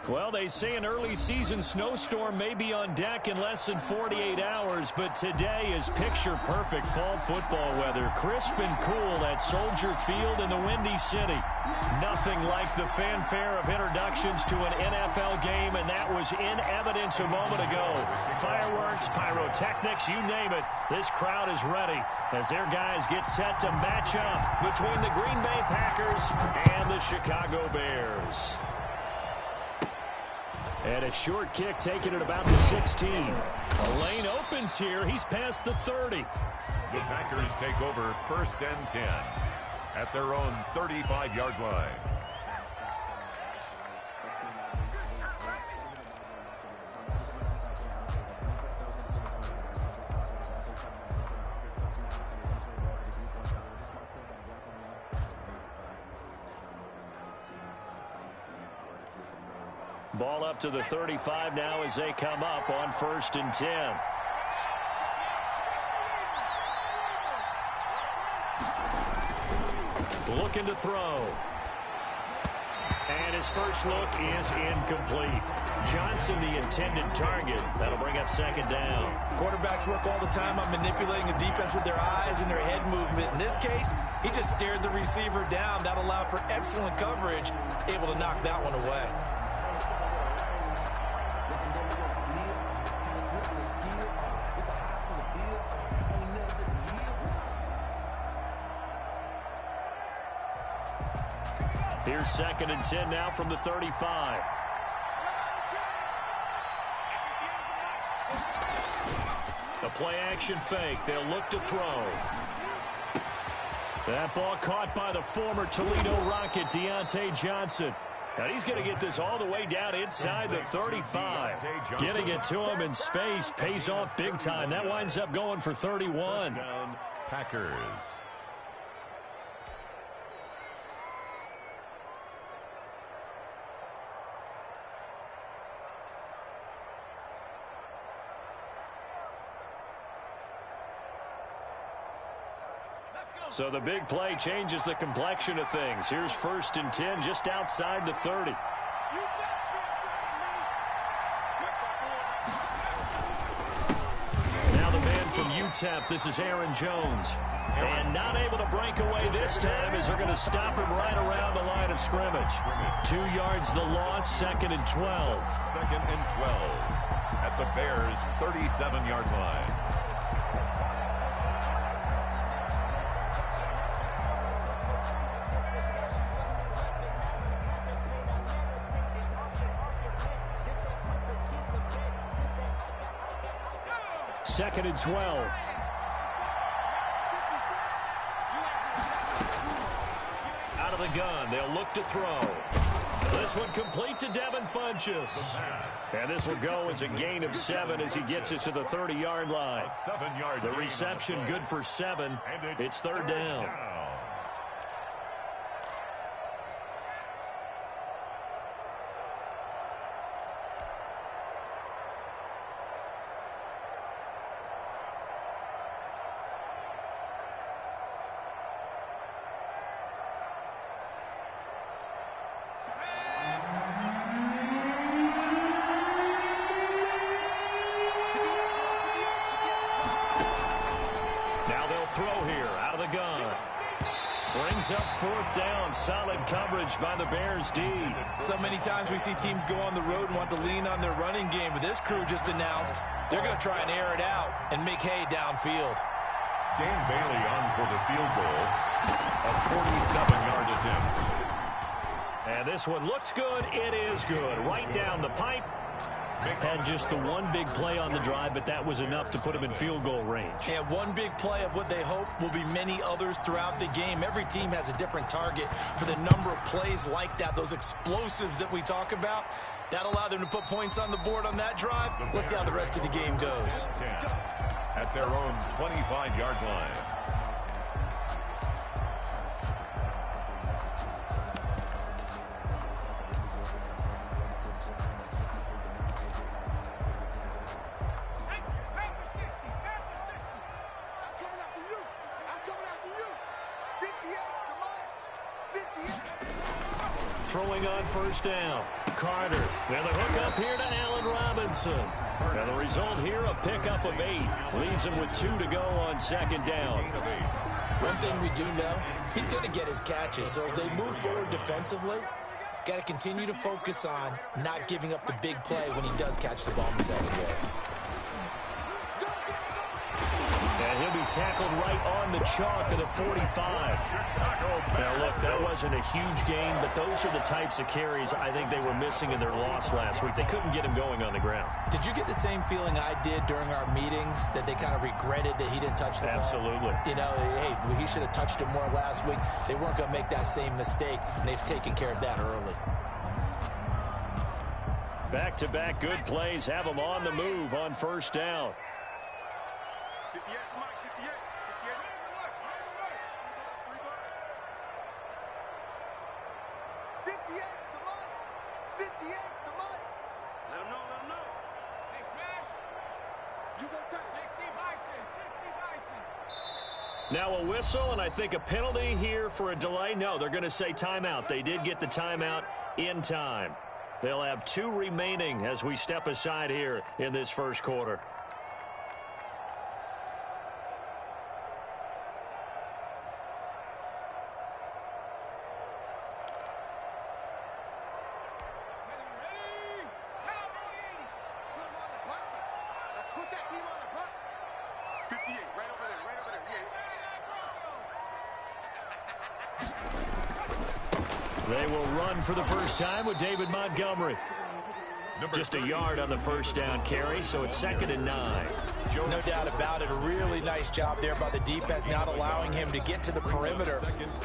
Well, they say an early season snowstorm may be on deck in less than 48 hours, but today is picture-perfect fall football weather. Crisp and cool at Soldier Field in the Windy City. Nothing like the fanfare of introductions to an NFL game, and that was in evidence a moment ago. Fireworks, pyrotechnics, you name it. This crowd is ready as their guys get set to match up between the Green Bay Packers and the Chicago Bears. And a short kick taken at about the 16. A lane opens here. He's past the 30. The Packers take over 1st and 10 at their own 35-yard line. Ball up to the 35 now as they come up on 1st and 10. Looking to throw. And his first look is incomplete. Johnson, the intended target. That'll bring up 2nd down. Quarterbacks work all the time on manipulating a defense with their eyes and their head movement. In this case, he just stared the receiver down. That allowed for excellent coverage, able to knock that one away. Here's 2nd and 10 now from the 35. A play-action fake. They'll look to throw. That ball caught by the former Toledo Rocket, Deontay Johnson. Now he's going to get this all the way down inside the 35. Getting it to him in space pays off big time. That winds up going for 31. Packers. So the big play changes the complexion of things. Here's 1st and 10 just outside the 30. Now the man from UTEP, this is Aaron Jones. And not able to break away this time as they're going to stop him right around the line of scrimmage. 2 yards the loss, 2nd and 12. 2nd and 12 at the Bears' 37-yard line. Second and 12. Out of the gun, they'll look to throw. This one complete to Devin Funchess. And this will go as a gain of 7 as he gets it to the 30-yard line. The reception good for 7. It's 3rd down. Throw here out of the gun. Brings up 4th down. Solid coverage by the Bears D. So many times we see teams go on the road and want to lean on their running game. But this crew just announced they're going to try and air it out and make hay downfield. Dan Bailey on for the field goal. A 47-yard attempt. And this one looks good. It is good. Right down the pipe. Had just the one big play on the drive, but that was enough to put him in field goal range. Yeah, one big play of what they hope will be many others throughout the game. Every team has a different target for the number of plays like that, those explosives that we talk about. That allowed them to put points on the board on that drive. Let's see how the rest of the game goes. At their own 25-yard line. throwing on first down. Carter. And the hook up here to Allen Robinson. And the result here, a pickup of 8. Leaves him with 2 to go on second down. One thing we do know, he's going to get his catches. So as they move forward defensively, got to continue to focus on not giving up the big play when he does catch the ball in the secondary. And he'll be tackled right on the chalk of the 45. Now, look, that wasn't a huge gain, but those are the types of carries I think they were missing in their loss last week. They couldn't get him going on the ground. Did you get the same feeling I did during our meetings, that they kind of regretted that he didn't touch the ball? Absolutely. You know, hey, he should have touched it more last week. They weren't going to make that same mistake, and they've taken care of that early. Back-to-back good plays have them on the move on first down. 58, Mike, 58, 58. 58's the money. 58's the money. Let him know, let him know. Hey, Smash. You gonna touch 60 Bison, 60 Bison. Now a whistle, and I think a penalty here for a delay. No, they're going to say timeout. They did get the timeout in time. They'll have 2 remaining as we step aside here in this first quarter. They will run for the first time with David Montgomery. Just a yard on the first down carry, so it's 2nd and 9. No doubt about it. A really nice job there by the defense, not allowing him to get to the perimeter.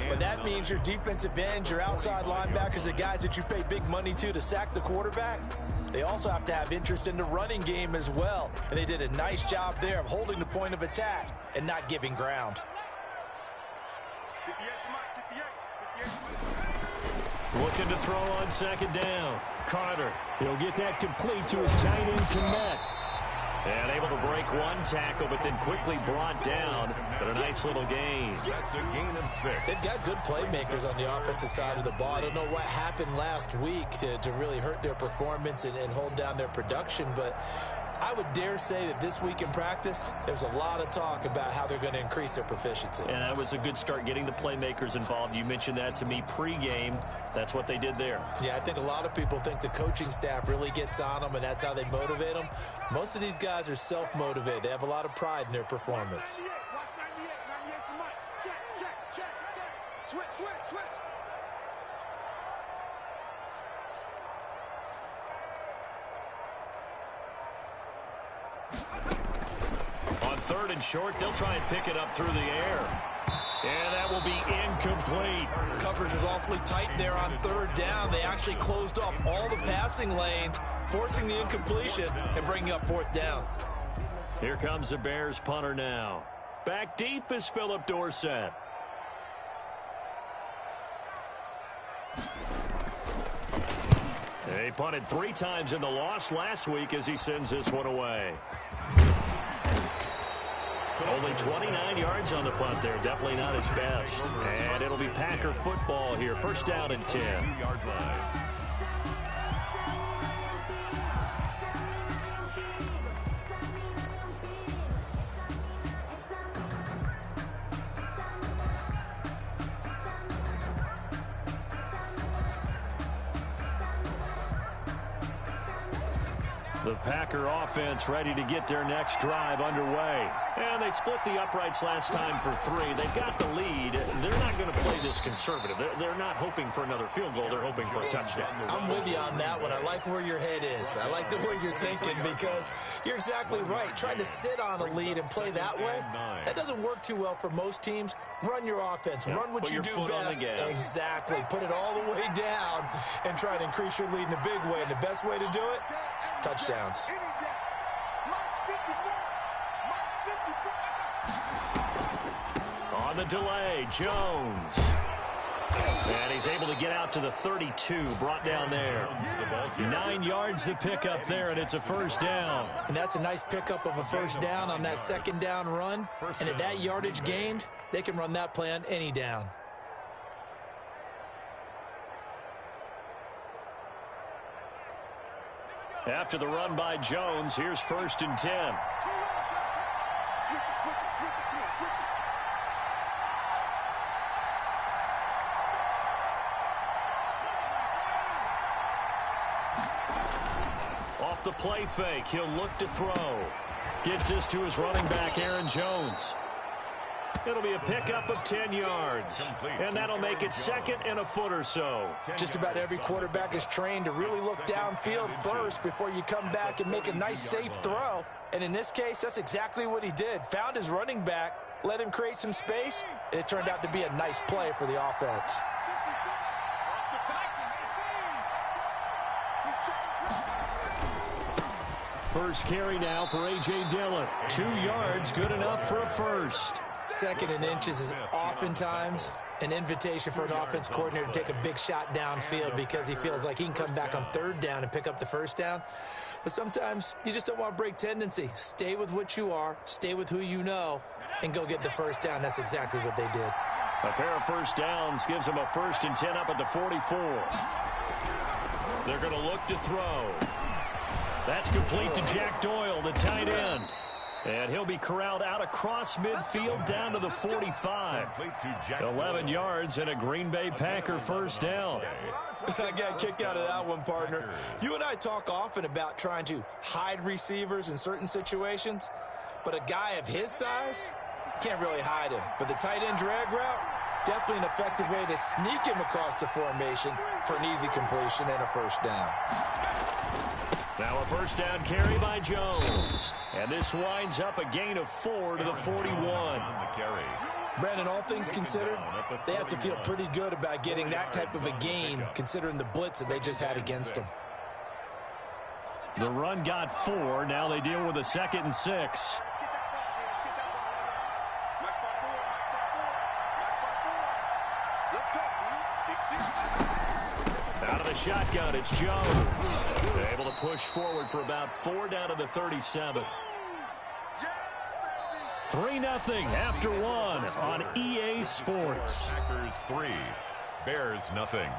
But that means your defensive ends, your outside linebackers, the guys that you pay big money to sack the quarterback, they also have to have interest in the running game as well. And they did a nice job there of holding the point of attack and not giving ground. 58, Mike, 58, 58. Looking to throw on second down. Carter. He'll get that complete to his tight end, Kmet. And able to break one tackle, but then quickly brought down. But a nice little gain. That's a gain of 6. They've got good playmakers on the offensive side of the ball. I don't know what happened last week to really hurt their performance and hold down their production, but I would dare say that this week in practice, there's a lot of talk about how they're going to increase their proficiency. And that was a good start, getting the playmakers involved. You mentioned that to me pregame. That's what they did there. Yeah, I think a lot of people think the coaching staff really gets on them, and that's how they motivate them. Most of these guys are self-motivated. They have a lot of pride in their performance. 98, watch 98, 98 for Mike. Check. Switch. On 3rd and short, they'll try and pick it up through the air. And that will be incomplete. Coverage is awfully tight there on 3rd down. They actually closed off all the passing lanes, forcing the incompletion and bringing up 4th down. Here comes the Bears punter now. Back deep is Philip Dorsett. He punted 3 times in the loss last week as he sends this one away. Only 29 yards on the punt there. Definitely not his best. And it'll be Packer football here. First down and 10. 2-yard line. The Packer offense ready to get their next drive underway. And they split the uprights last time for 3. They've got the lead. They're not going to play this conservative. They're not hoping for another field goal. They're hoping for a touchdown. I'm with you on that one. I like where your head is. I like the way you're thinking, because you're exactly right. Trying to sit on a lead and play that way, that doesn't work too well for most teams. Run your offense. Run what you do best. Exactly. Put it all the way down and try to increase your lead in a big way. And the best way to do it, touchdowns. On the delay, Jones. And he's able to get out to the 32, brought down there. 9 yards to pick up there, and it's a first down. And that's a nice pickup of a first down on that 2nd down run. And at that yardage gained, they can run that play on any down. After the run by Jones, here's 1st and 10. Off the play fake, he'll look to throw. Gets this to his running back, Aaron Jones. It'll be a pickup of 10 yards, and that'll make it 2nd and a foot or so. Just about every quarterback is trained to really look downfield first before you come back and make a nice, safe throw. And in this case, that's exactly what he did. Found his running back, let him create some space, and it turned out to be a nice play for the offense. First carry now for A.J. Dillon. 2 yards, good enough for a first. 2nd and inches is oftentimes an invitation for an offense coordinator to take a big shot downfield because he feels like he can come back on 3rd down and pick up the 1st down. But sometimes you just don't want to break tendency. Stay with what you are, stay with who you know, and go get the 1st down. That's exactly what they did. A pair of 1st downs gives them a 1st and 10 up at the 44. They're going to look to throw. That's complete to Jack Doyle, the tight end. And he'll be corralled out across midfield down to the 45. 11 yards and a Green Bay Packer 1st down. I got a kick out of that one, partner. You and I talk often about trying to hide receivers in certain situations, but a guy of his size can't really hide him. But the tight end drag route, definitely an effective way to sneak him across the formation for an easy completion and a 1st down. Now a 1st down carry by Jones. And this winds up a gain of 4 to the 41. Brandon, all things considered, they have to feel pretty good about getting that type of a gain, considering the blitz that they just had against them. The run got 4. Now they deal with a 2nd and 6. Out of the shotgun, it's Jones. They're able to push forward for about 4 down to the 37. 3-0 after 1 on EA Sports. Packers 3, Bears nothing.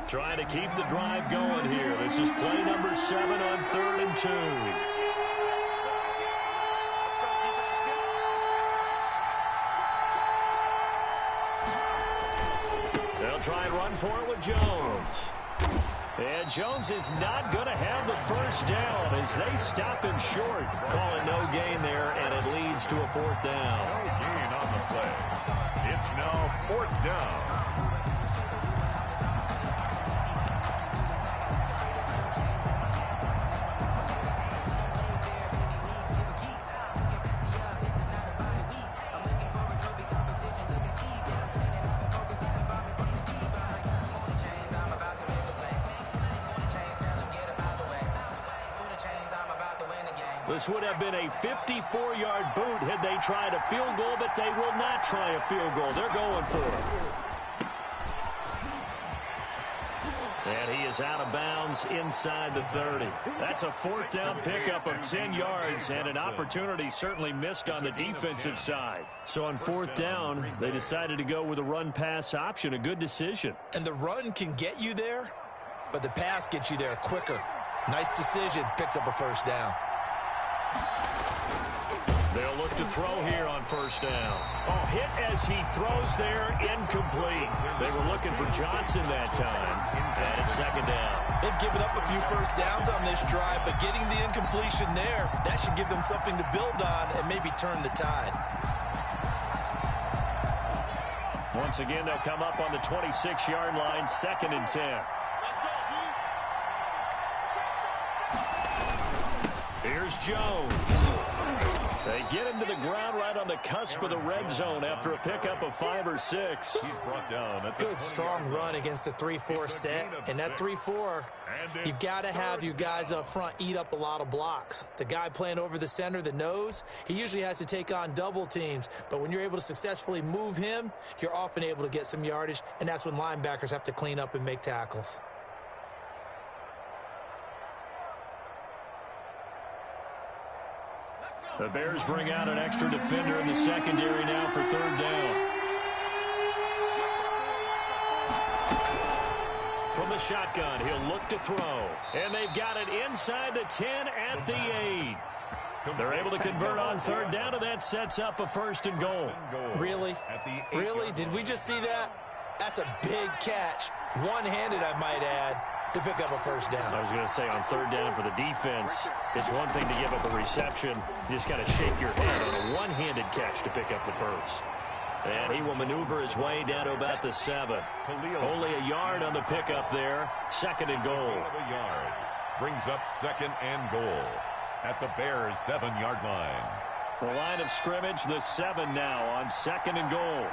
Trying to keep the drive going here. This is play number 7 on 3rd and 2. They'll try and run for it with Jones. And Jones is not going to have the 1st down as they stop him short. Calling no gain there, and it leads to a 4th down. No gain on the play. It's now 4th down. This would have been a 54-yard boot had they tried a field goal, but they will not try a field goal. They're going for it. And he is out of bounds inside the 30. That's a 4th down pickup of 10 yards and an opportunity certainly missed on the defensive side. So on 4th down, they decided to go with a run-pass option. A good decision. And the run can get you there, but the pass gets you there quicker. Nice decision. Picks up a 1st down. They'll look to throw here on 1st down. Oh, hit as he throws there, incomplete. They were looking for Johnson that time. And it's 2nd down. They've given up a few 1st downs on this drive, but getting the incompletion there, that should give them something to build on and maybe turn the tide. Once again, they'll come up on the 26-yard line, 2nd and 10. Here's Jones. They get him to the ground right on the cusp of the red zone after a pickup of 5 or 6. He's brought down at the Good, strong run against the 3-4 set. And that 3-4, you've got to have you guys up front eat up a lot of blocks. The guy playing over the center, the nose, he usually has to take on double teams. But when you're able to successfully move him, you're often able to get some yardage, and that's when linebackers have to clean up and make tackles. The Bears bring out an extra defender in the secondary now for 3rd down. From the shotgun, he'll look to throw. And they've got it inside the 10 at the 8. They're able to convert on 3rd down, and that sets up a 1st and goal. Really? Really? Did we just see that? That's a big catch. One-handed, I might add, to pick up a 1st down. I was going to say on 3rd down for the defense, it's one thing to give up a reception. You just got to shake your head on a one-handed catch to pick up the 1st. And he will maneuver his way down to about the 7. Only a yard on the pickup there. 2nd and goal. A yard. Brings up 2nd and goal at the Bears' 7-yard line. The line of scrimmage, the 7 now on 2nd and goal.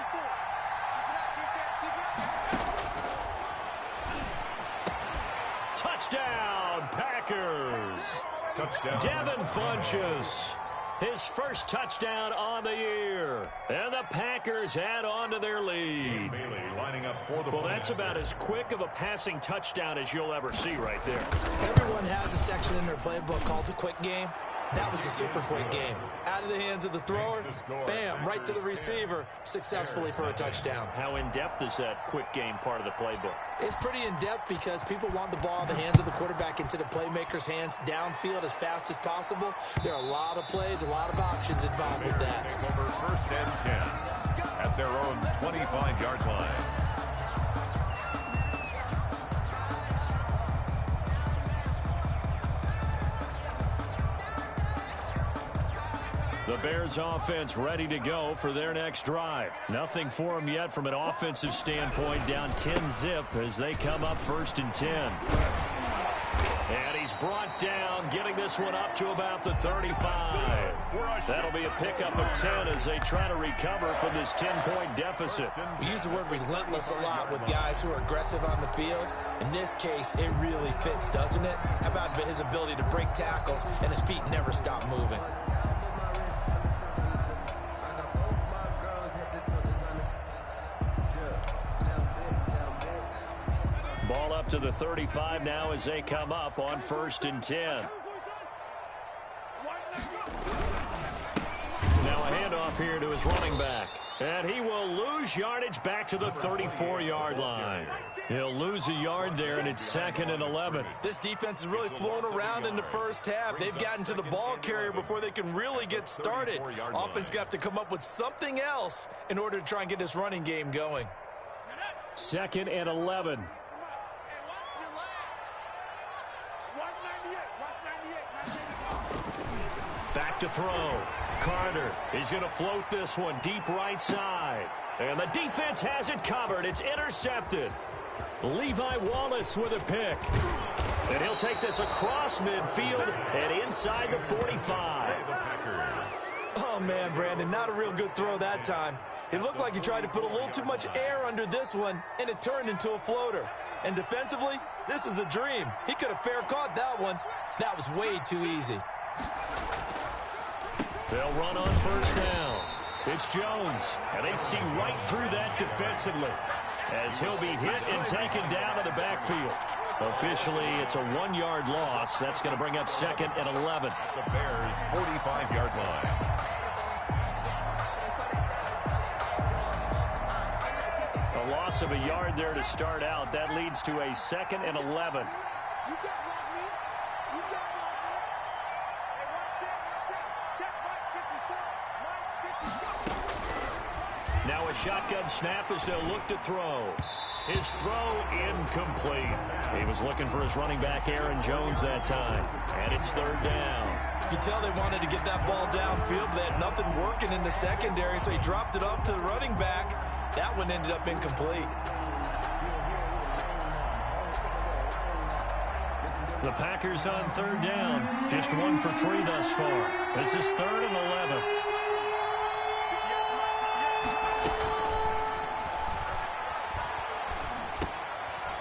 Touchdown, Packers. Touchdown. Devin Funchess, his first touchdown on the year. And the Packers add on to their lead. Bailey lining up for the Well, that's about as quick of a passing touchdown as you'll ever see right there. Everyone has a section in their playbook called the quick game. That was a super quick game. Out of the hands of the thrower, bam, right to the receiver, successfully for a touchdown. How in-depth is that quick game part of the playbook? It's pretty in-depth because people want the ball in the hands of the quarterback into the playmaker's hands downfield as fast as possible. There are a lot of plays, a lot of options involved with that. Take over 1st and 10 at their own 25-yard line. The Bears offense ready to go for their next drive. Nothing for them yet from an offensive standpoint, down 10-zip as they come up 1st and 10. And he's brought down, getting this one up to about the 35. That'll be a pickup of 10 as they try to recover from this 10-point deficit. We use the word relentless a lot with guys who are aggressive on the field. In this case, it really fits, doesn't it? How about his ability to break tackles and his feet never stop moving? Ball up to the 35 now as they come up on 1st and 10. Now a handoff here to his running back. And he will lose yardage back to the 34-yard line. He'll lose a yard there, and it's 2nd and 11. This defense is really flown around in the first half. They've gotten to the ball carrier before they can really get started. Offense got to come up with something else in order to try and get this running game going. 2nd and 11. Back to throw. Carter, he's going to float this one deep right side. And the defense has it covered. It's intercepted. Levi Wallace with a pick. And he'll take this across midfield and inside the 45. Oh, man, Brandon, not a real good throw that time. It looked like he tried to put a little too much air under this one, and it turned into a floater. And defensively, this is a dream. He could have fair caught that one. That was way too easy. They'll run on 1st down. It's Jones, and they see right through that defensively as he'll be hit and taken down to the backfield. Officially, it's a 1-yard loss. That's going to bring up 2nd and 11. At the Bears' 45-yard line. A loss of a yard there to start out. That leads to a 2nd and 11. Now a shotgun snap as they'll look to throw. His throw incomplete. He was looking for his running back, Aaron Jones, that time. And it's 3rd down. You could tell they wanted to get that ball downfield, but they had nothing working in the secondary, so he dropped it off to the running back. That one ended up incomplete. The Packers on third down. Just 1 for 3 thus far. This is 3rd and 11.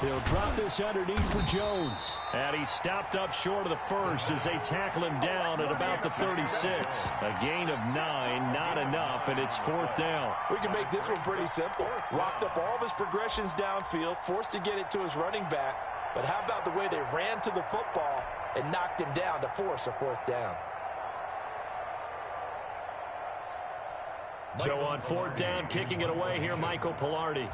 He'll drop this underneath for Jones. And he's stopped up short of the first as they tackle him down at about the 36. A gain of 9, not enough, and it's 4th down. We can make this one pretty simple. Locked up all of his progressions downfield, forced to get it to his running back. But how about the way they ran to the football and knocked him down to force a 4th down? So on 4th down, kicking it away here, Michael Palardy.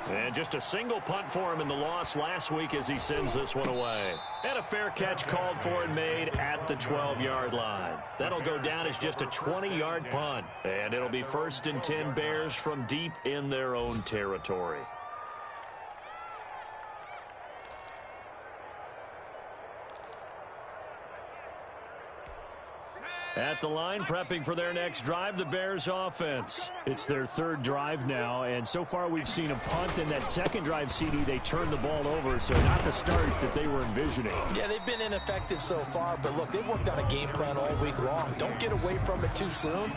And just a single punt for him in the loss last week as he sends this one away. And a fair catch called for and made at the 12-yard line. That'll go down as just a 20-yard punt. And it'll be 1st and 10 Bears from deep in their own territory. At the line, prepping for their next drive, the Bears offense. It's their 3rd drive now, and so far we've seen a punt. In that 2nd drive, CD, they turned the ball over, so not the start that they were envisioning. Yeah, they've been ineffective so far, but look, they've worked on a game plan all week long. Don't get away from it too soon.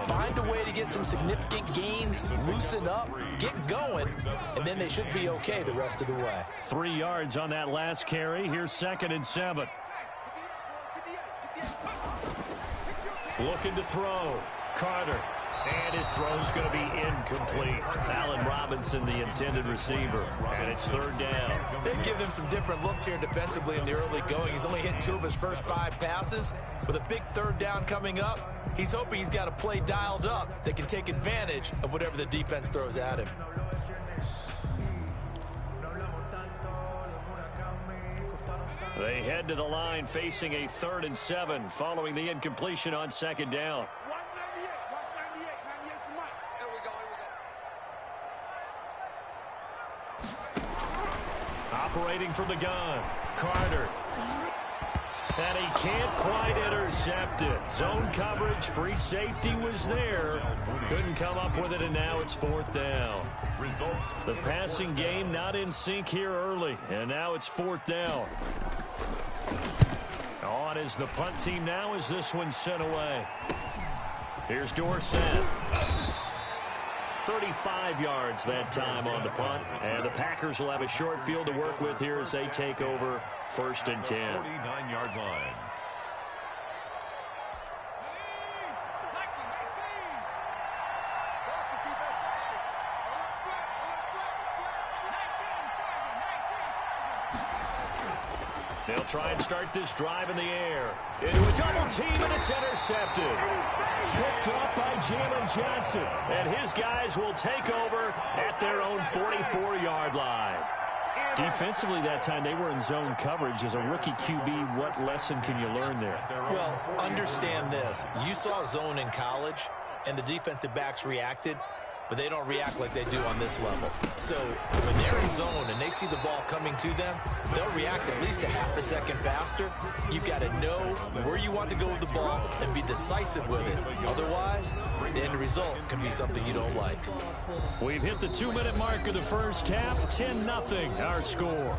Find a way to get some significant gains, loosen up, get going, and then they should be okay the rest of the way. 3 yards on that last carry. Here's 2nd and 7. Looking to throw. Carter. And his throw's going to be incomplete. Allen Robinson, the intended receiver. And it's 3rd down. They've given him some different looks here defensively in the early going. He's only hit 2 of his first 5 passes. With a big 3rd down coming up, he's hoping he's got a play dialed up that can take advantage of whatever the defense throws at him. They head to the line facing a 3rd and 7 following the incompletion on 2nd down. Watch 98. Watch 98. 98's the mic. Here we go. Operating from the gun. Carter. And he can't quite intercept it. Zone coverage, free safety was there. Couldn't come up with it, and now it's 4th down. Results. The passing game not in sync here early, and now it's 4th down. On is the punt team now as this one's sent away. Here's Dorsett. 35 yards that time on the punt. And the Packers will have a short field to work with here as they take over 1st and 10. 49-yard line. They'll try and start this drive in the air. Into a double team, and it's intercepted. Picked up by Jalen Johnson. And his guys will take over at their own 44-yard line. Defensively that time, they were in zone coverage. As a rookie QB, what lesson can you learn there? Well, understand this. You saw zone in college, and the defensive backs reacted, but they don't react like they do on this level. So when they're in zone and they see the ball coming to them, they'll react at least a half a second faster. You've got to know where you want to go with the ball and be decisive with it. Otherwise, the end result can be something you don't like. We've hit the 2-minute mark of the first half. 10-0 our score.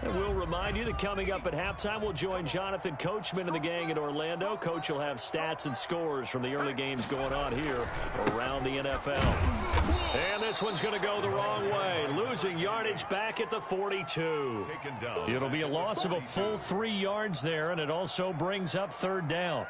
We'll remind you that coming up at halftime, we'll join Jonathan Coachman and the gang in Orlando. Coach will have stats and scores from the early games going on here around the NFL. And this one's going to go the wrong way. Losing yardage back at the 42. It'll be a loss of a full 3 yards there, and it also brings up 3rd down.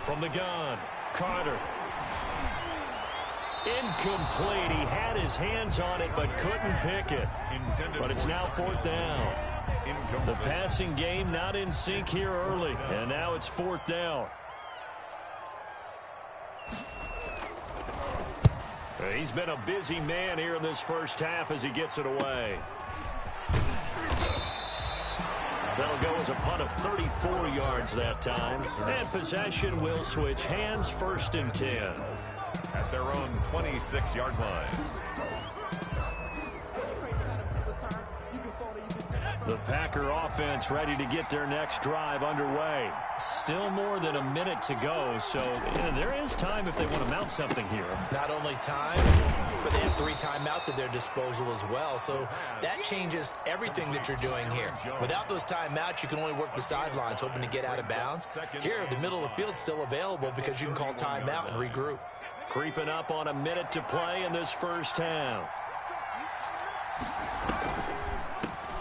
From the gun, Carter. Incomplete. He had his hands on it but couldn't pick it. But it's now 4th down. The passing game not in sync here early. And now it's 4th down. He's been a busy man here in this first half as he gets it away. That'll go as a punt of 34 yards that time. And possession will switch hands, 1st and 10. At their own 26-yard line. The Packer offense ready to get their next drive underway. Still more than a minute to go, so there is time if they want to mount something here. Not only time, but they have 3 timeouts at their disposal as well, so that changes everything that you're doing here. Without those timeouts, you can only work the sidelines, hoping to get out of bounds. Here, the middle of the field's still available because you can call timeout and regroup. Creeping up on a minute to play in this first half.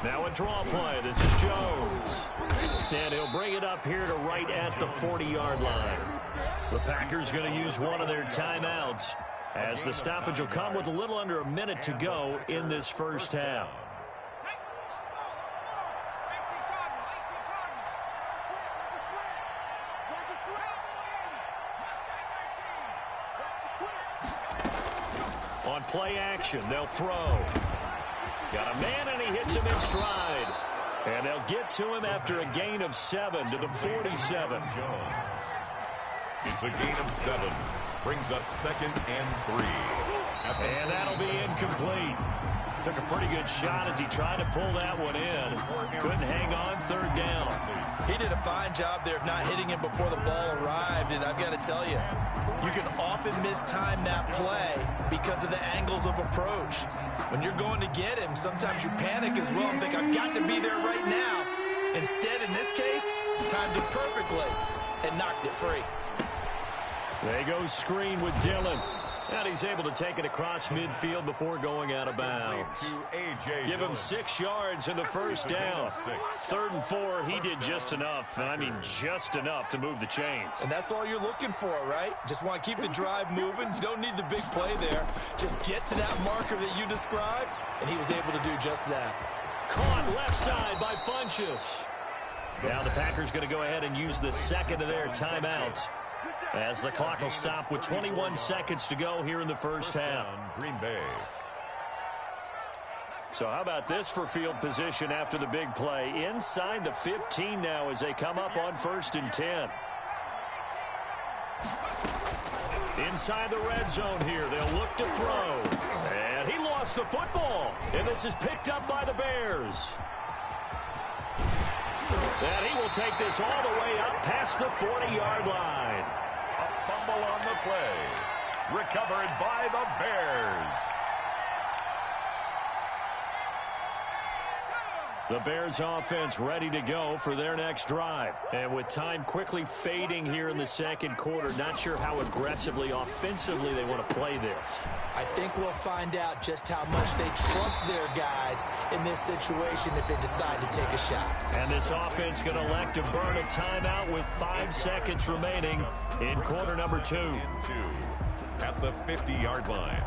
Now a draw play. This is Jones. And he'll bring it up here to right at the 40-yard line. The Packers going to use one of their timeouts as the stoppage will come with a little under a minute to go in this first half. On play action, they'll throw. Got a man, and he hits him in stride. And they'll get to him after a gain of 7 to the 47. It's a gain of 7. Brings up 2nd and 3. And that'll be incomplete. Took a pretty good shot as he tried to pull that one in. Couldn't hang on, 3rd down. He did a fine job there of not hitting him before the ball arrived, and I've got to tell you, you can often mistime that play because of the angles of approach. When you're going to get him, sometimes you panic as well and think, I've got to be there right now. Instead, in this case, timed it perfectly and knocked it free. They go screen with Dillon. And he's able to take it across midfield before going out of bounds. Give him 6 yards in the first down. 3rd and 4, he did just enough. And I mean just enough to move the chains. And that's all you're looking for, right? Just want to keep the drive moving. You don't need the big play there. Just get to that marker that you described, and he was able to do just that. Caught left side by Funchess. Now the Packers going to go ahead and use the 2nd of their timeouts, as the clock will stop with 21 seconds to go here in the first half. Green Bay. So how about this for field position after the big play? Inside the 15 now as they come up on 1st and 10. Inside the red zone here. They'll look to throw. And he lost the football. And this is picked up by the Bears. And he will take this all the way up past the 40-yard line. A fumble on the play. Recovered by the Bears. The Bears offense ready to go for their next drive. And with time quickly fading here in the second quarter, not sure how aggressively, offensively they want to play this. I think we'll find out just how much they trust their guys in this situation if they decide to take a shot. And this offense going to elect to burn a timeout with 5 seconds remaining in quarter number 2. At the 50-yard line.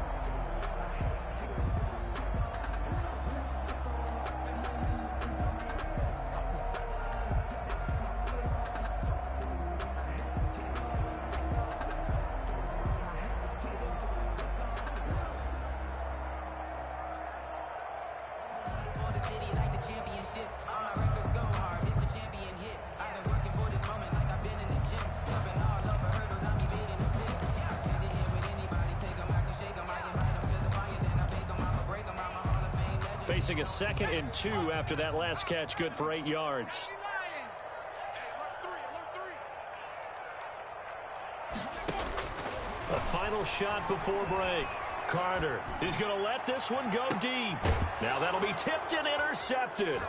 Facing a 2nd and 2 after that last catch, good for 8 yards. A final shot before break. Carter, he's going to let this one go deep. Now that'll be tipped and intercepted.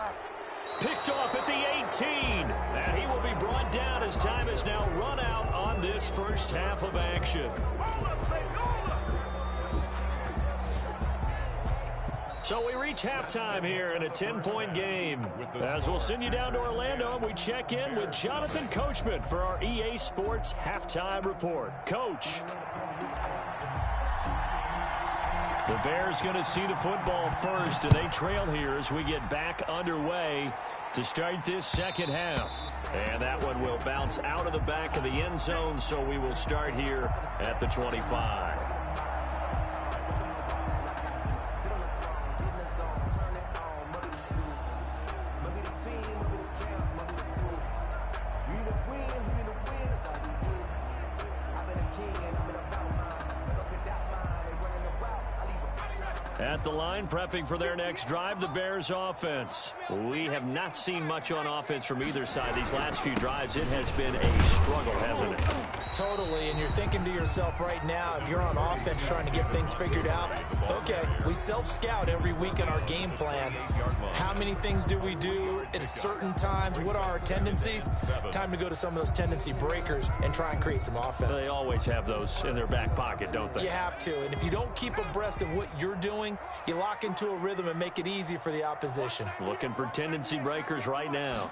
Picked off at the 18. And he will be brought down as time has now run out on this first half of action. So we reach halftime here in a 10-point game. As we'll send you down to Orlando, and we check in with Jonathan Coachman for our EA Sports Halftime Report. Coach. The Bears going to see the football first, and they trail here as we get back underway to start this second half. And that one will bounce out of the back of the end zone, so we will start here at the 25. At the line, prepping for their next drive, the Bears offense. We have not seen much on offense from either side. These last few drives, it has been a struggle, hasn't it? Totally, and you're thinking to yourself right now, if you're on offense trying to get things figured out, okay, we self-scout every week in our game plan. How many things do we do at certain times? What are our tendencies? Time to go to some of those tendency breakers and try and create some offense. They always have those in their back pocket, don't they? You have to, and if you don't keep abreast of what you're doing, you lock into a rhythm and make it easy for the opposition. Looking for tendency breakers right now.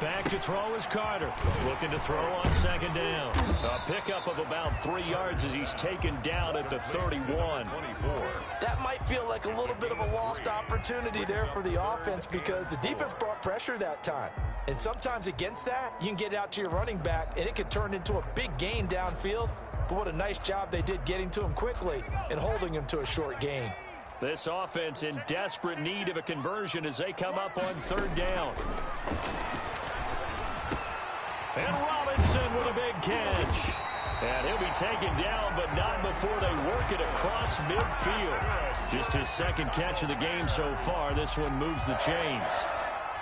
Back to throw is Carter. Looking to throw on second down. A pickup of about 3 yards as he's taken down at the 31. That might feel like a little bit of a lost opportunity there for the offense because the defense brought pressure that time. And sometimes against that, you can get out to your running back, and it could turn into a big gain downfield. But what a nice job they did getting to him quickly and holding him to a short gain. This offense in desperate need of a conversion as they come up on third down. And Robinson with a big catch. And he'll be taken down, but not before they work it across midfield. Just his second catch of the game so far. This one moves the chains.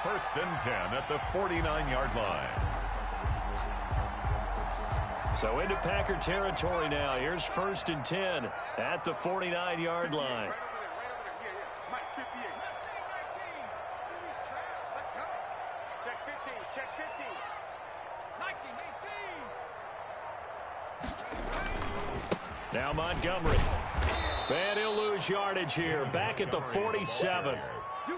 1st and 10 at the 49-yard line. So into Packer territory now. Here's 1st and 10 at the 49-yard line. Mike, 58. Let's go. Check 15. Check 15. Nike, 18. Now Montgomery. And he'll lose yardage here. Back at the 47.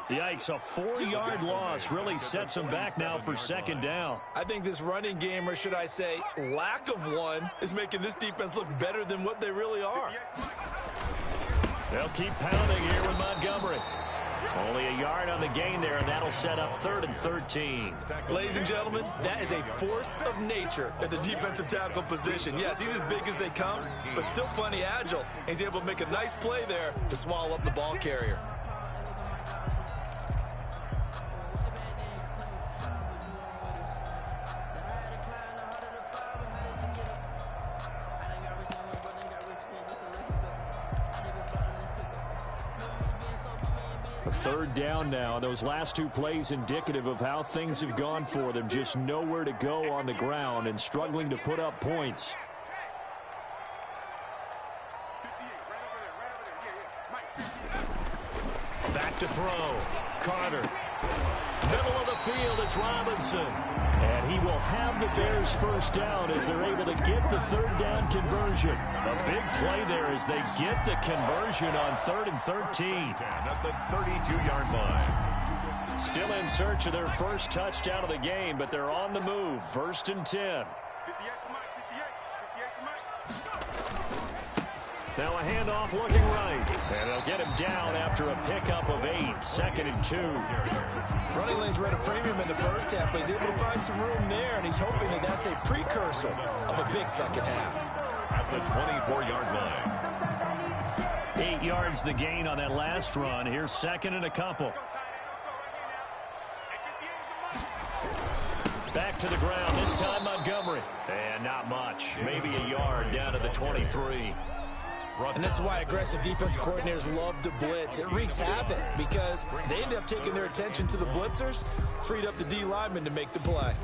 Yikes, a 4-yard loss really sets them back now for second down. I think this running game, or should I say lack of one, is making this defense look better than what they really are. They'll keep pounding here with Montgomery. Only a yard on the gain there, and that'll set up 3rd and 13. Ladies and gentlemen, that is a force of nature at the defensive tackle position. Yes, he's as big as they come, but still plenty agile. He's able to make a nice play there to swallow up the ball carrier. Third down now. Those last 2 plays indicative of how things have gone for them. Just nowhere to go on the ground and struggling to put up points. Back to throw. Carter. Middle of the field, it's Robinson. And he will have the Bears first down as they're able to get the 3rd down conversion. A big play there as they get the conversion on 3rd and 13. At the 32-yard line. Still in search of their first touchdown of the game, but they're on the move. 1st and 10. 58 for Mike. 58 for Mike. Now a handoff looking right. And they'll get him down after a pickup of 8. 2nd and 2. Running lanes were at a premium in the first half, but he's able to find some room there, and he's hoping that that's a precursor of a big second half. At the 24-yard line. 8 yards the gain on that last run. Here's 2nd and a couple. Back to the ground, this time Montgomery. And not much, maybe a yard down to the 23. And this is why aggressive defensive coordinators love to blitz. It wreaks havoc because they end up taking their attention to the blitzers, freed up the D lineman to make the play.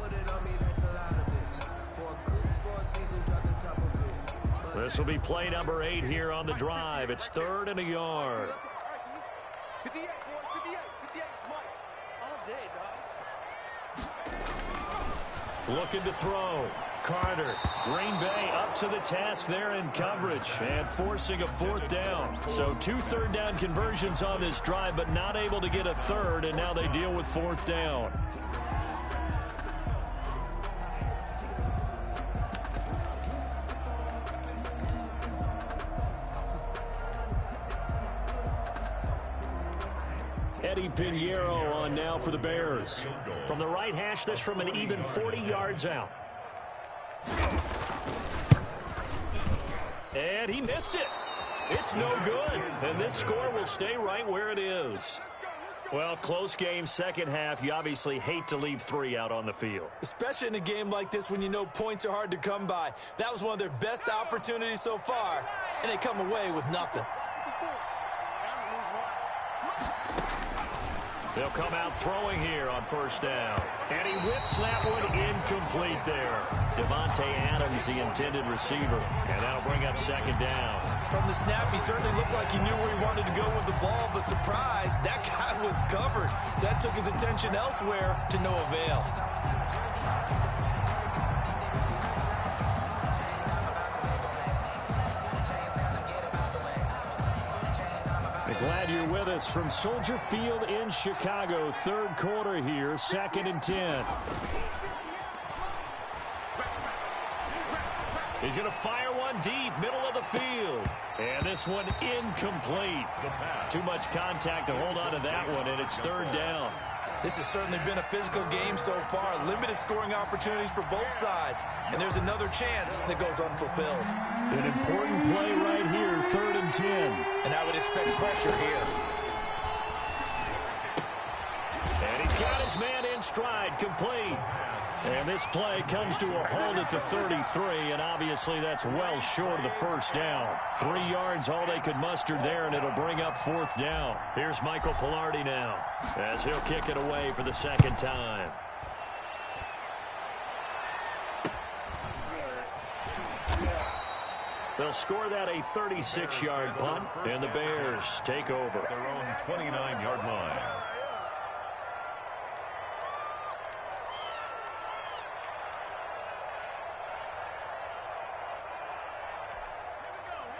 This will be play number 8 here on the drive. It's 3rd and a yard. 58, boys. 58. 58 for Mike. All day, dog. Looking to throw. Carter. Green Bay up to the task there in coverage and forcing a 4th down. So 2 3rd down conversions on this drive, but not able to get a 3rd, and now they deal with 4th down. Eddie Pinheiro on now for the Bears. From the right hash, this from an even 40 yards out. And he missed it. It's no good. And this score will stay right where it is. Well, close game, second half. You obviously hate to leave 3 out on the field. Especially in a game like this when you know points are hard to come by. That was one of their best opportunities so far, and they come away with nothing. They'll come out throwing here on first down. And he whips that one incomplete there. Devontae Adams, the intended receiver. And that'll bring up second down. From the snap, he certainly looked like he knew where he wanted to go with the ball, but surprise, that guy was covered. So that took his attention elsewhere to no avail. Glad you're with us from Soldier Field in Chicago. Third quarter here, 2nd and 10. He's going to fire one deep, middle of the field. And this one incomplete. Too much contact to hold on to that one, and it's third down. This has certainly been a physical game so far. Limited scoring opportunities for both sides. And there's another chance that goes unfulfilled. An important play right here, 3rd and 10. And I would expect pressure here. And he's got his man in stride, complete. And this play comes to a halt at the 33, and obviously that's well short of the first down. 3 yards, all they could muster there, and it'll bring up 4th down. Here's Michael Palardy now, as he'll kick it away for the second time. They'll score that a 36-yard punt, and the Bears take over. Their own 29-yard line.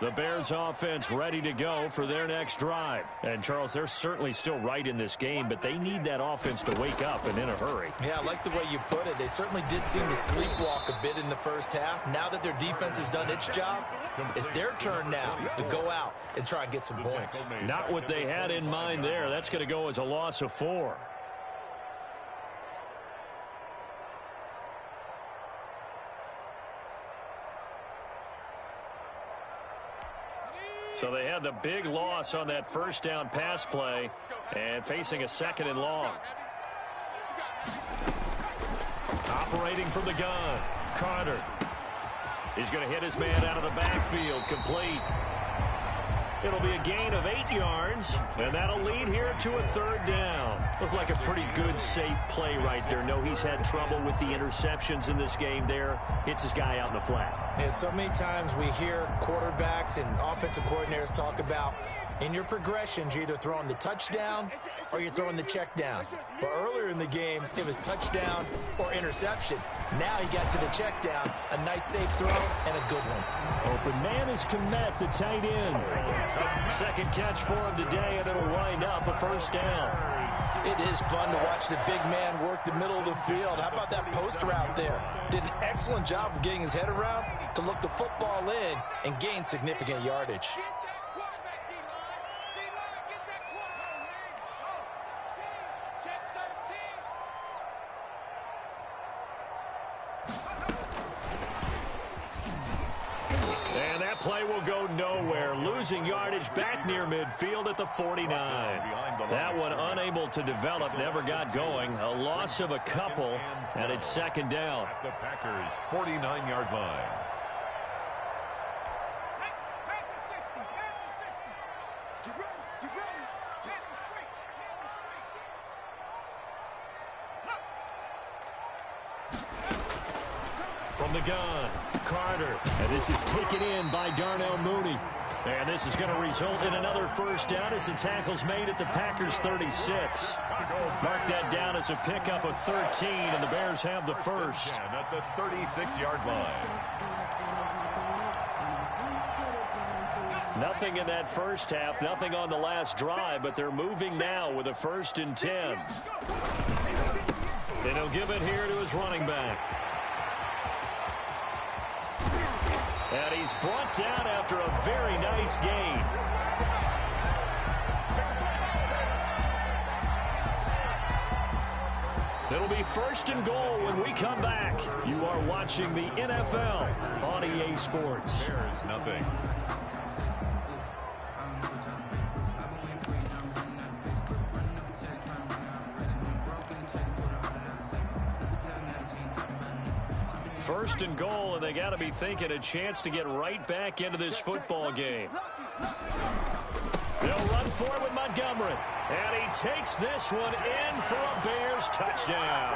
The Bears offense ready to go for their next drive. And, Charles, they're certainly still right in this game, but they need that offense to wake up and in a hurry. Yeah, I like the way you put it. They certainly did seem to sleepwalk a bit in the first half. Now that their defense has done its job, it's their turn now to go out and try and get some points. Not what they had in mind there. That's going to go as a loss of 4. So they had the big loss on that first down pass play and facing a 2nd and long. Operating from the gun, Carter. He's going to hit his man out of the backfield, complete. It'll be a gain of 8 yards, and that'll lead here to a 3rd down. Looked like a pretty good, safe play right there. No, he's had trouble with the interceptions in this game there. Hits his guy out in the flat. Yeah, so many times we hear quarterbacks and offensive coordinators talk about in your progressions, you're either throwing the touchdown or you're throwing the check down. But earlier in the game, it was touchdown or interception. Now he got to the check down, a nice safe throw, and a good one. Open man is Kmet, the tight end. Second catch for him today, and it'll wind up a 1st down. It is fun to watch the big man work the middle of the field. How about that post route there? Did an excellent job of getting his head around to look the football in and gain significant yardage. And that play will go nowhere. Losing yardage back near midfield at the 49. That one unable to develop, never got going. A loss of a couple, and it's 2nd down. At the Packers' 49-yard line. From the gun, Carter. And this is taken in by Darnell Mooney. And this is going to result in another 1st down as the tackle's made at the Packers' 36. Mark that down as a pickup of 13, and the Bears have the first. At the 36-yard line. Nothing in that first half, nothing on the last drive, but they're moving now with a 1st and 10. And he'll give it here to his running back. And he's brought down after a very nice gain. It'll be 1st and goal when we come back. You are watching the NFL on EA Sports. There's nothing. First and goal, and they got to be thinking a chance to get right back into this football game. They'll run for it with Montgomery. And he takes this one in for a Bears touchdown.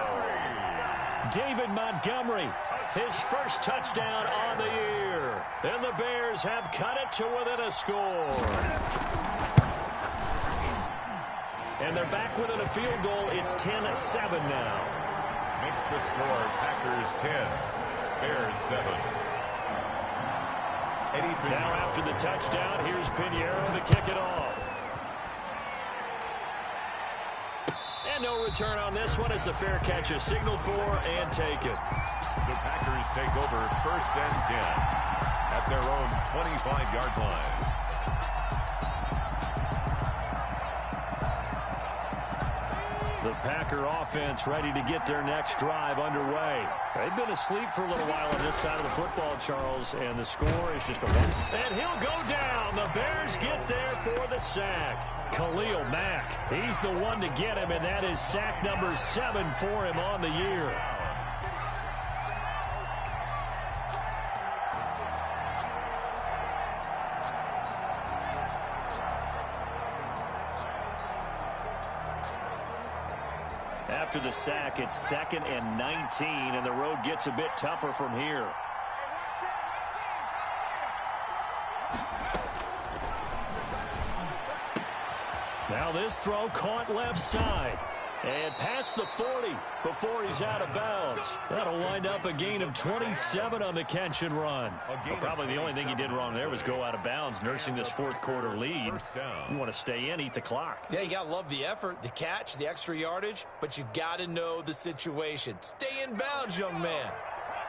David Montgomery, his first touchdown on the year. And the Bears have cut it to within a score. And they're back within a field goal. It's 10-7 now. Makes the score Packers 10, Bears 7. Now after the touchdown, here's Pinheiro to kick it off. And no return on this one as the fair catch is signaled for and taken. The Packers take over 1st and 10 at their own 25-yard line. The Packer offense ready to get their next drive underway. They've been asleep for a little while on this side of the football, Charles, and the score is just a one. And he'll go down. The Bears get there for the sack. Khalil Mack, he's the one to get him, and that is sack number 7 for him on the year. After the sack, it's 2nd and 19, and the road gets a bit tougher from here. Now this throw caught left side. And past the 40 before he's out of bounds. That'll wind up a gain of 27 on the catch and run. Well, probably the only thing he did wrong there was go out of bounds, nursing this 4th quarter lead. You want to stay in, eat the clock. Yeah, you got to love the effort, the catch, the extra yardage, but you got to know the situation. Stay in bounds, young man.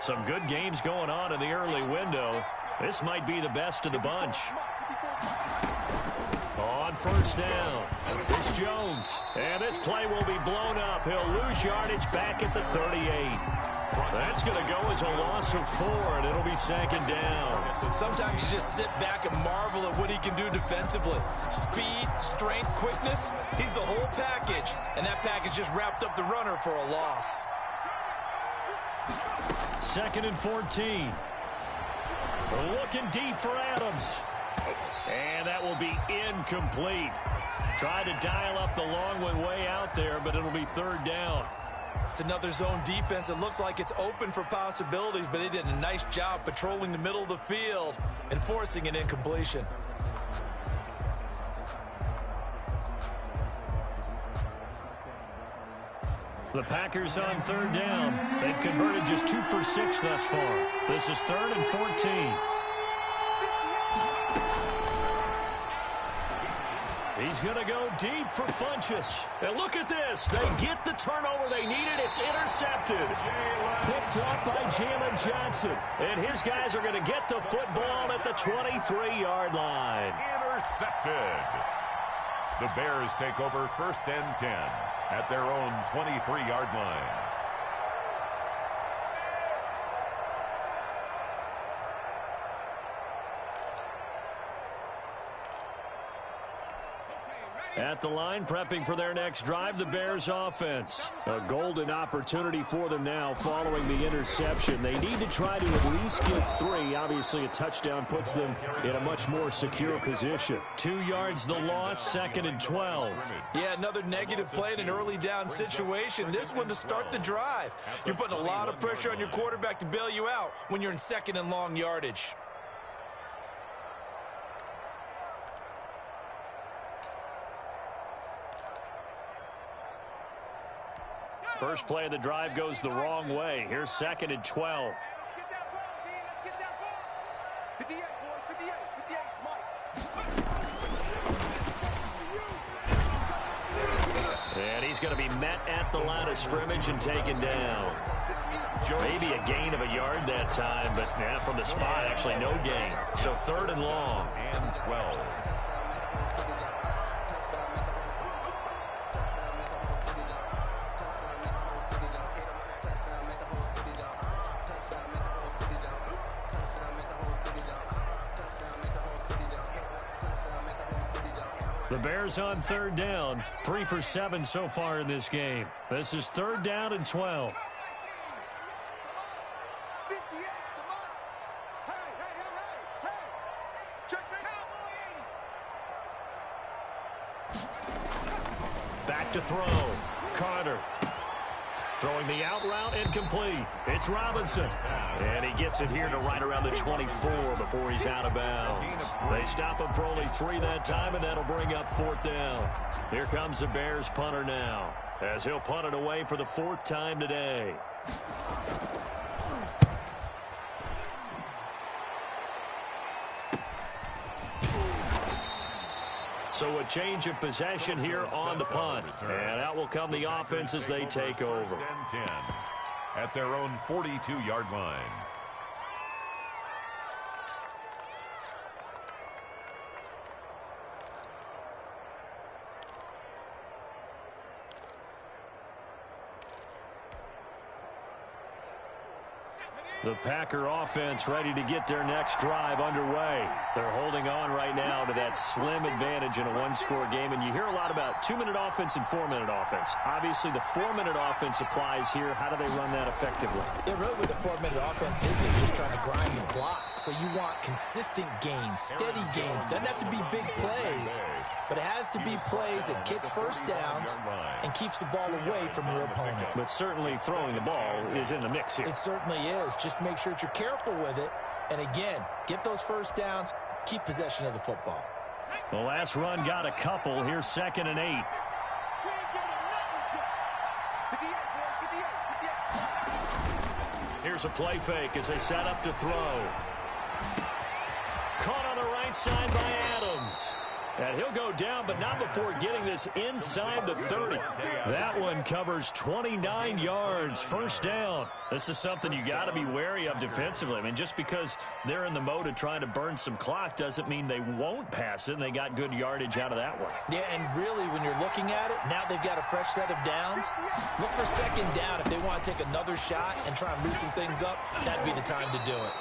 Some good games going on in the early window. This might be the best of the bunch. On 1st down, it's Jones. And this play will be blown up. He'll lose yardage back at the 38. That's going to go as a loss of 4, and it'll be 2nd down. Sometimes you just sit back and marvel at what he can do defensively. Speed, strength, quickness, he's the whole package. And that package just wrapped up the runner for a loss. 2nd and 14. Looking deep for Adams. And that will be incomplete. Tried to dial up the long one way out there, but it'll be 3rd down. It's another zone defense. It looks like it's open for possibilities, but they did a nice job patrolling the middle of the field and forcing an incompletion. The Packers on 3rd down. They've converted just 2 for 6 thus far. This is 3rd and 14. He's going to go deep for Funchess. And look at this. They get the turnover they needed. It's intercepted. Picked up by Jalen Johnson. And his guys are going to get the football at the 23-yard line. Intercepted. The Bears take over 1st and 10 at their own 23-yard line. At the line, prepping for their next drive, the Bears offense. A golden opportunity for them now following the interception. They need to try to at least get 3. Obviously, a touchdown puts them in a much more secure position. 2 yards the loss, 2nd and 12. Yeah, another negative play in an early down situation. This one to start the drive. You're putting a lot of pressure on your quarterback to bail you out when you're in 2nd and long yardage. First play of the drive goes the wrong way. Here's 2nd and 12. Get that ball, Dean. Let's get that ball. 58, boys. 58. And he's going to be met at the line of scrimmage and taken down. Maybe a gain of a yard that time, but from the spot, actually no gain. So 3rd and long. And 12. The Bears on 3rd down. 3 for 7 so far in this game. This is 3rd down and 12. 58, come on. Hey. Check it out. to throw. Carter. Throwing the out route incomplete. It's Robinson. And he gets it here to right around the 24 before he's out of bounds. They stop him for only 3 that time, and that'll bring up 4th down. Here comes the Bears punter now, as he'll punt it away for the 4th time today. So a change of possession here on the punt. And out will come the offense as they take over. 10 at their own 42-yard line. The Packer offense ready to get their next drive underway. They're holding on right now to that slim advantage in a one-score game. And you hear a lot about 2-minute offense and 4-minute offense. Obviously, the 4-minute offense applies here. How do they run that effectively? Yeah, really with the 4-minute offense isn't just trying to grind the clock. So you want consistent gains, steady gains. Doesn't have to be big plays, but it has to be plays that gets first downs and keeps the ball away from your opponent. But certainly throwing the ball is in the mix here. It certainly is. Just make sure that you're careful with it. And again, get those first downs, keep possession of the football. The last run got a couple. Here's 2nd and 8. Here's a play fake as they set up to throw. Caught on the right side by Adams. And he'll go down, but not before getting this inside the 30. That one covers 29 yards. 1st down. This is something you got to be wary of defensively. I mean, just because they're in the mode of trying to burn some clock doesn't mean they won't pass it, and they got good yardage out of that one. Yeah, and really, when you're looking at it, now they've got a fresh set of downs. Look for 2nd down. If they want to take another shot and try and loosen things up, that'd be the time to do it.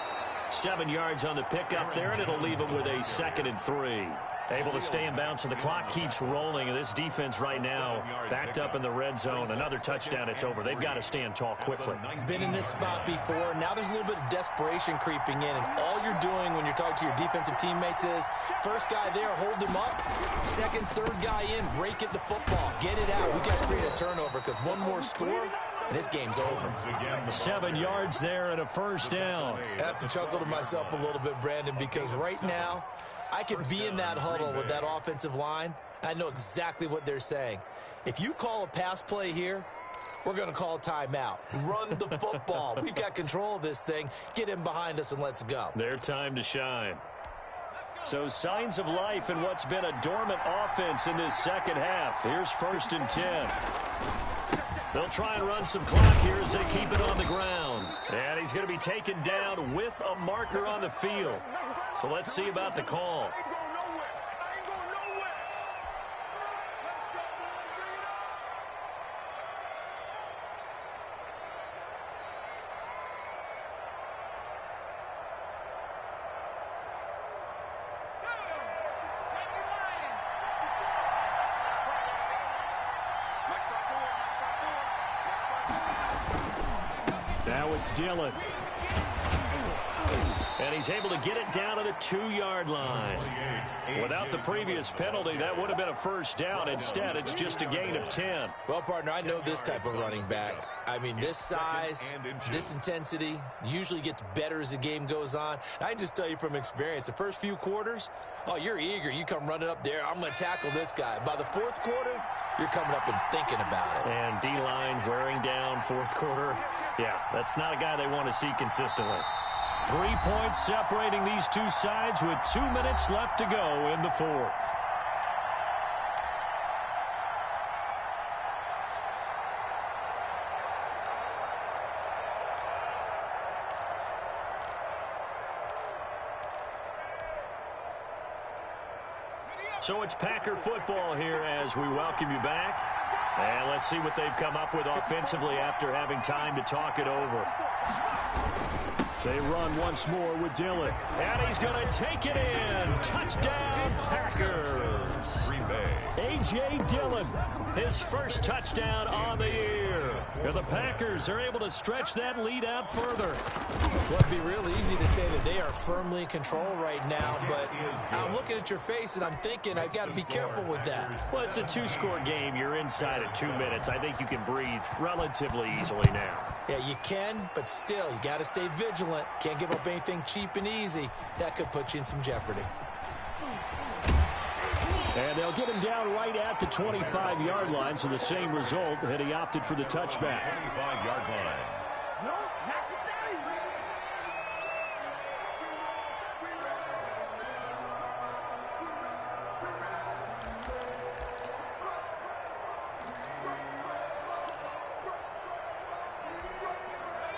7 yards on the pickup there, and it'll leave them with a 2nd and 3. Able to stay in bounds, so the clock keeps rolling. And this defense right now backed up in the red zone. Another touchdown, it's over. They've got to stand tall quickly. Been in this spot before. Now there's a little bit of desperation creeping in. And all you're doing when you're talking to your defensive teammates is, first guy there, hold him up. 2nd, 3rd guy in, rake at the football. Get it out. We've got to create a turnover because one more score, and this game's over. 7 yards there and a 1st down. I have to chuckle to myself a little bit, Brandon, because right now, I could be in that huddle with that offensive line. I know exactly what they're saying. If you call a pass play here, we're going to call timeout. Run the football. We've got control of this thing. Get in behind us and let's go. Their time to shine. So signs of life in what's been a dormant offense in this 2nd half. Here's 1st and 10. They'll try and run some clock here as they keep it on the ground. And he's going to be taken down with a marker on the field. So let's see about the call. Now it's Dillon. And he's able to get it down to the 2-yard line. Without the previous penalty, that would have been a 1st down. Instead, it's just a gain of 10. Well, partner, I know this type of running back. I mean, this size, this intensity usually gets better as the game goes on. I can just tell you from experience, the first few quarters, oh, you're eager. You come running up there. I'm going to tackle this guy. By the 4th quarter, you're coming up and thinking about it. And D-line wearing down 4th quarter. Yeah, that's not a guy they want to see consistently. 3 points separating these two sides with 2 minutes left to go in the 4th. So it's Packer football here as we welcome you back. And let's see what they've come up with offensively after having time to talk it over. They run once more with Dillon. And he's going to take it in. Touchdown, Packers. Green Bay. A.J. Dillon, his first touchdown on the year. And the Packers are able to stretch that lead out further. Well, it'd be real easy to say that they are firmly in control right now, but I'm looking at your face and I'm thinking I've got to be careful with that. Well, it's a two-score game. You're inside of 2 minutes. I think you can breathe relatively easily now. Yeah, you can, but still, you got to stay vigilant. Can't give up anything cheap and easy. That could put you in some jeopardy. And they'll get him down right at the 25-yard line, so the same result, and he opted for the touchback. 25-yard line.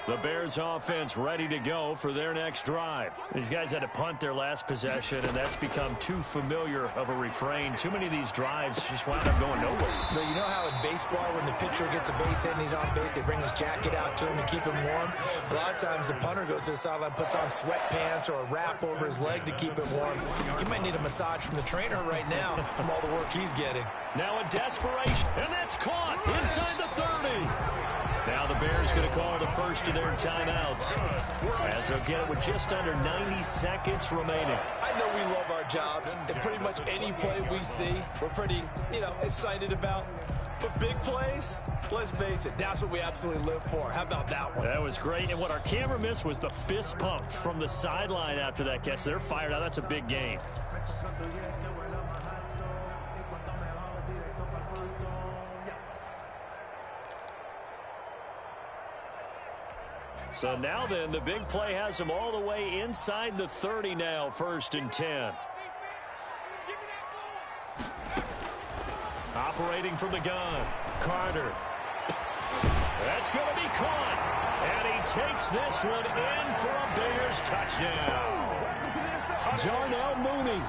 The Bears offense ready to go for their next drive. These guys had to punt their last possession, and that's become too familiar of a refrain. Too many of these drives just wound up going nowhere. But you know how in baseball, when the pitcher gets a base hit and he's on base, they bring his jacket out to him to keep him warm? A lot of times the punter goes to the sideline, puts on sweatpants or a wrap over his leg to keep it warm. You might need a massage from the trainer right now from all the work he's getting. Now a desperation, and that's caught inside the 30. Now the Bears going to call the first of their timeouts, as they'll get it with just under 90 seconds remaining. I know we love our jobs, and pretty much any play we see, we're pretty, excited about. But big plays, let's face it, that's what we absolutely live for. How about that one? That was great, and what our camera missed was the fist pump from the sideline after that catch. They're fired out. That's a big game. So now then, the big play has them all the way inside the 30 now, 1st and 10. Operating from the gun, Carter. That's going to be caught. And he takes this one in for a Bears touchdown. Darnell Mooney,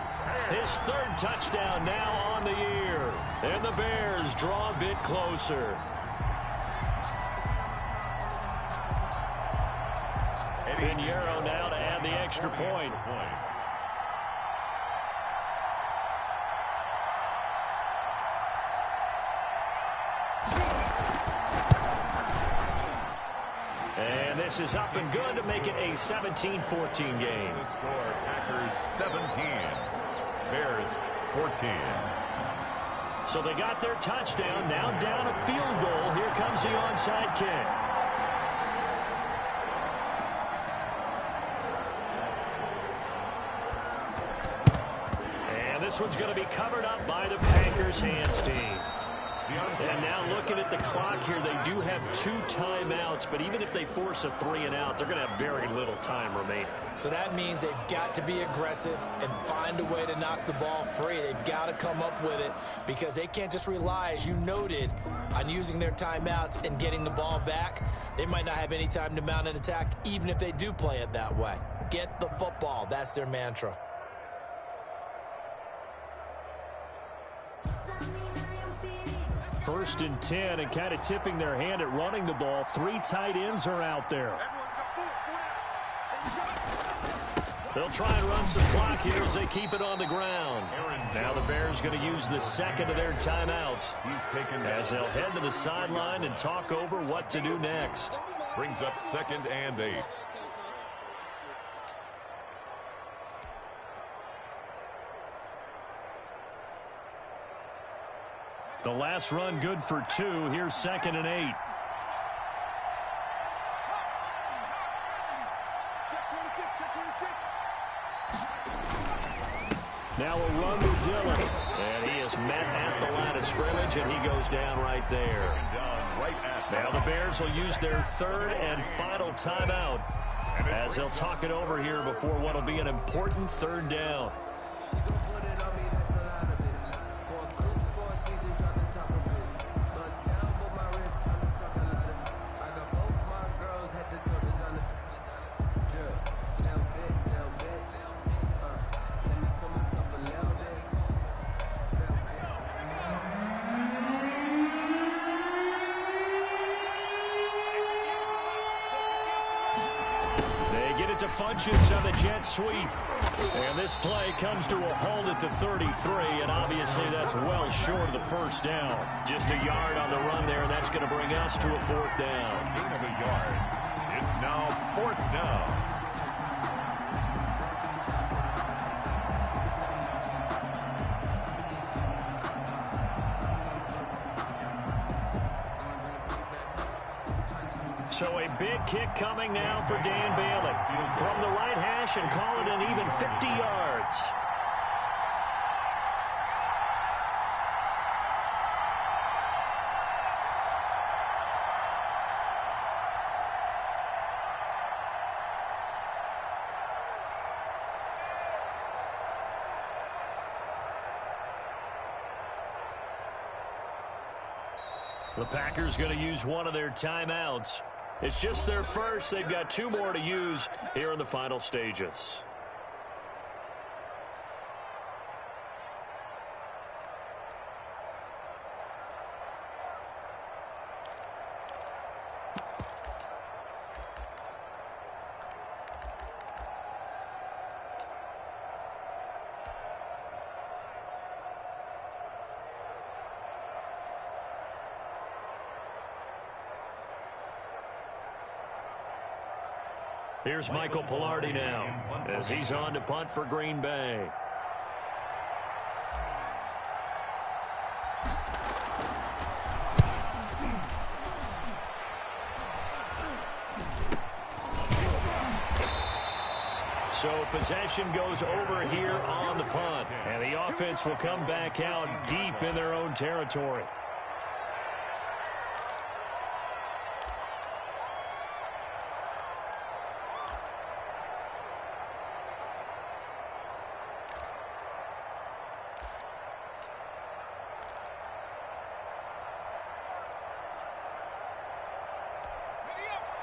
his 3rd touchdown now on the year. And the Bears draw a bit closer. Pinheiro now to add the extra point. And this is up and good to make it a 17-14 game. The score, Packers 17, Bears 14. So they got their touchdown, now down a field goal. Here comes the onside kick. This one's going to be covered up by the Packers hands team. And now looking at the clock here, they do have 2 timeouts, but even if they force a 3-and-out, they're going to have very little time remaining. So that means they've got to be aggressive and find a way to knock the ball free. They've got to come up with it because they can't just rely, as you noted, on using their timeouts and getting the ball back. They might not have any time to mount an attack, even if they do play it that way. Get the football. That's their mantra. First and 10, and kind of tipping their hand at running the ball. 3 tight ends are out there. They'll try and run some clock here as they keep it on the ground. Now the Bears going to use the 2nd of their timeouts as they'll head to the sideline and talk over what to do next. Brings up 2nd and 8. The last run good for 2. Here's 2nd and 8. Now a run with Dillon. And he is met at the line of scrimmage, and he goes down right there. Now the Bears will use their 3rd and final timeout as they'll talk it over here before what will be an important 3rd down. get it to Funchess on the jet sweep. And this play comes to a halt at the 33, and obviously that's well short of the first down. Just a yard on the run there, and that's going to bring us to a fourth down. Gain of a yard. It's now fourth down. So a big kick coming now for Dan Bailey. From the right hash and call it an even 50 yards. The Packers going to use one of their timeouts. It's just their first. They've got 2 more to use here in the final stages. Here's Michael Palardy now as he's on to punt for Green Bay. So possession goes over here on the punt, and the offense will come back out deep in their own territory.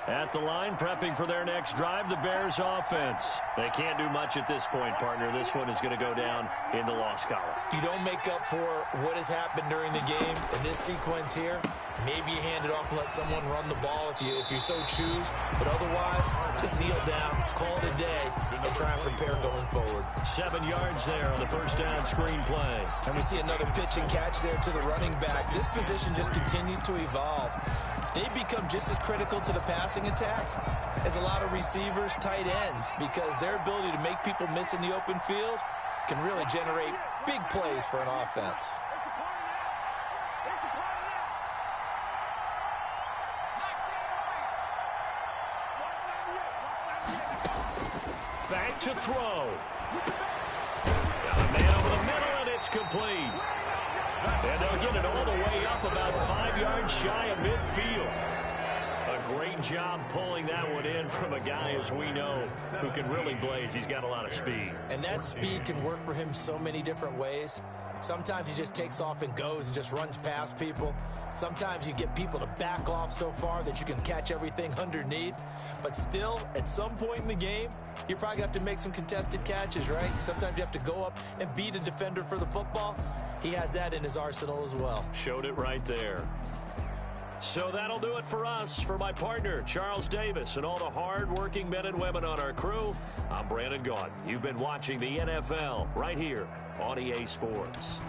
At the line, prepping for their next drive, the Bears offense. They can't do much at this point, partner. This one is going to go down in the loss column. You don't make up for what has happened during the game in this sequence here. Maybe you hand it off and let someone run the ball if you so choose. But otherwise, just kneel down, call it a day, and try and prepare going forward. 7 yards there on the first down screen play. And we see another pitch and catch there to the running back. This position just continues to evolve. They become just as critical to the passing attack as a lot of receivers, tight ends, because their ability to make people miss in the open field can really generate big plays for an offense. Back to throw. Got a man over the middle, and it's complete. And they'll get it all the way up about 5 yards shy of midfield. A great job pulling that one in from a guy, as we know, who can really blaze. He's got a lot of speed. And that speed can work for him so many different ways. Sometimes he just takes off and goes and just runs past people. Sometimes you get people to back off so far that you can catch everything underneath. But still, at some point in the game, you probably have to make some contested catches, right? Sometimes you have to go up and beat a defender for the football. He has that in his arsenal as well. Showed it right there. So that'll do it for us. For my partner, Charles Davis, and all the hard-working men and women on our crew, I'm Brandon Gaudin. You've been watching the NFL right here on EA Sports.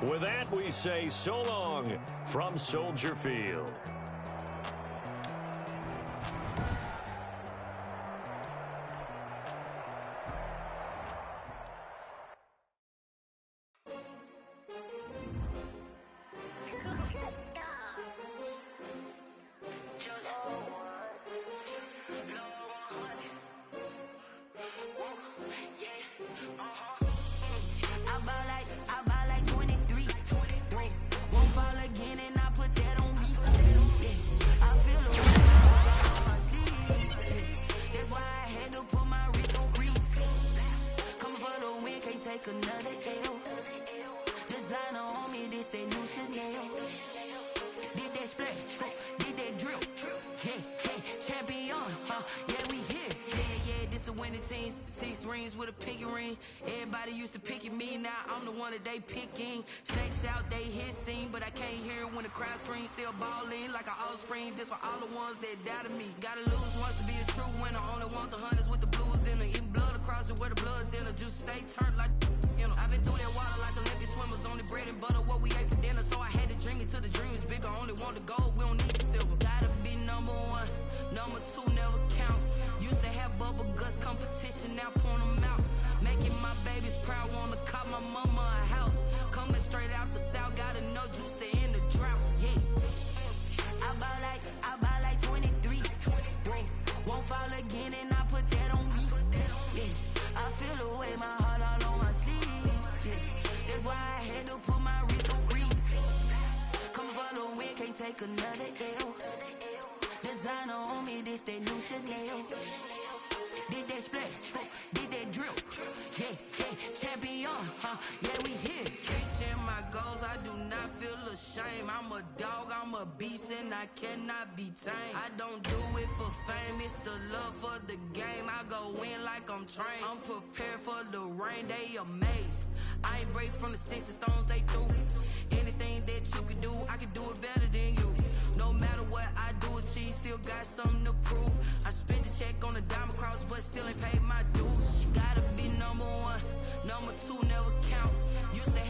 With that, we say so long from Soldier Field. They picking snakes out, they hissing, but I can't hear when the crowd screams. Still balling like an offspring. This for all the ones that doubted me. Gotta lose once to be a true when I only want the hundreds with the blues in it. Eating blood across it where the blood thinner. Just stay turned like, you know. I've been through that water like Olympic swimmers. Only bread and butter, what we ate for dinner. So I had to dream it till the dream is bigger. Only want the gold, we don't need the silver. Gotta be number one, number two never count. Used to have bubble guts competition, now point them out. Making my babies proud, wanna cop my mama a house. Coming straight out the south, got enough juice to end the drought. Yeah. I buy like 23. Whoa. Won't fall again and I put that on me. Yeah. I feel the way, my heart all on my sleeve. Yeah. That's why I had to put my wrist on freeze. Coming for the win, can't take another L. Designer on me, this that new Chanel. Did that splash, did that drill. Yeah, champion, yeah, we here. Reaching my goals, I do not feel ashamed. I'm a dog, I'm a beast, and I cannot be tamed. I don't do it for fame, it's the love for the game. I go in like I'm trained. I'm prepared for the rain, they amazed. I ain't break from the sticks and stones they threw. Anything that you can do, I can do it better than you. No matter what I do, achieve, still got something to prove. I spent the check on the diamond cross, but still ain't paid my dues. Gotta be number one, number two never count. Used to have